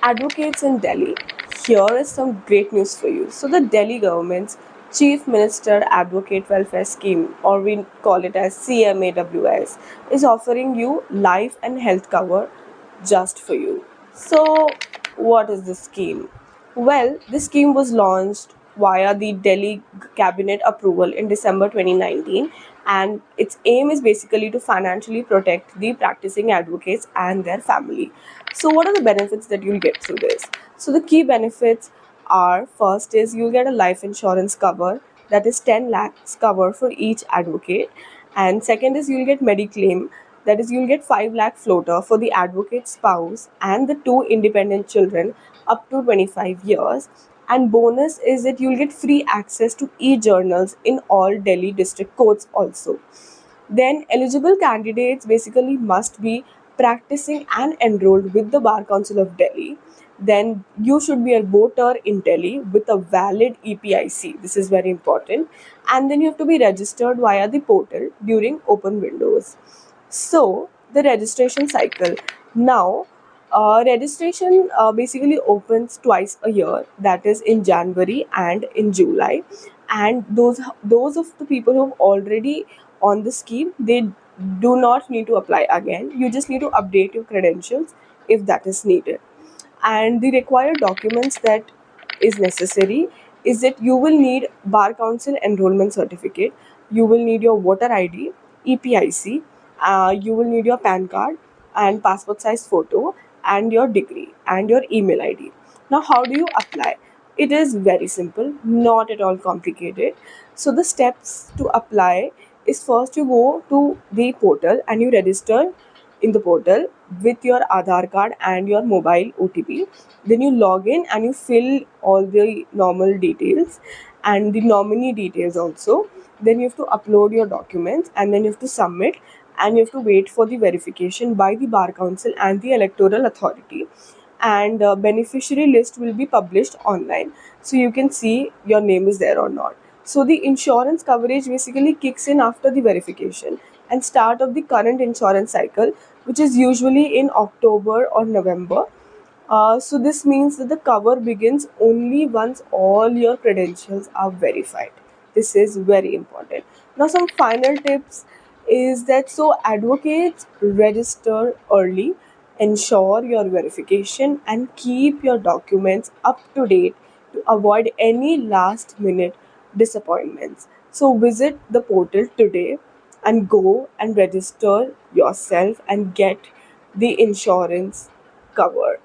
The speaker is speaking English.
Advocates in Delhi, here is some great news for you. So, the Delhi government's Chief Minister Advocate Welfare Scheme, or we call it as CMAWS, is offering you life and health cover just for you. So, what is this scheme? Well, this scheme was launched via the Delhi cabinet approval in December 2019, and its aim is basically to financially protect the practicing advocates and their family. So, what are the benefits that you'll get through this? So, the key benefits are: first is you'll get a life insurance cover, that is 10 lakhs cover for each advocate, and second is you'll get Mediclaim, that is you'll get 5 lakh floater for the advocate spouse and the two independent children up to 25 years. And bonus is that you'll get free access to e-journals in all Delhi district courts also. Then eligible candidates basically must be practicing and enrolled with the Bar Council of Delhi. Then you should be a voter in Delhi with a valid EPIC. This is very important. And then you have to be registered via the portal during open windows. So the registration cycle now, registration basically opens twice a year, that is in January and in July. And those of the people who have already on the scheme, they do not need to apply again. You just need to update your credentials if that is needed. And the required documents that is necessary is that you will need Bar Council enrollment certificate, you will need your voter ID, EPIC, you will need your PAN card and passport size photo and your degree and your email ID. Now, how do you apply? It is very simple, not at all complicated. So the steps to apply is: first you go to the portal and you register in the portal with your Aadhaar card and your mobile OTP. Then you log in and you fill all the normal details and the nominee details also. Then you have to upload your documents and then you have to submit, and you have to wait for the verification by the Bar Council and the Electoral Authority. And beneficiary list will be published online, so you can see your name is there or not. So the insurance coverage basically kicks in after the verification and start of the current insurance cycle, which is usually in October or November. So this means that the cover begins only once all your credentials are verified. This is very important. Now, some final tips is that: so advocates, register early, ensure your verification, and keep your documents up to date to avoid any last minute disappointments. So visit the portal today and go and register yourself and get the insurance covered.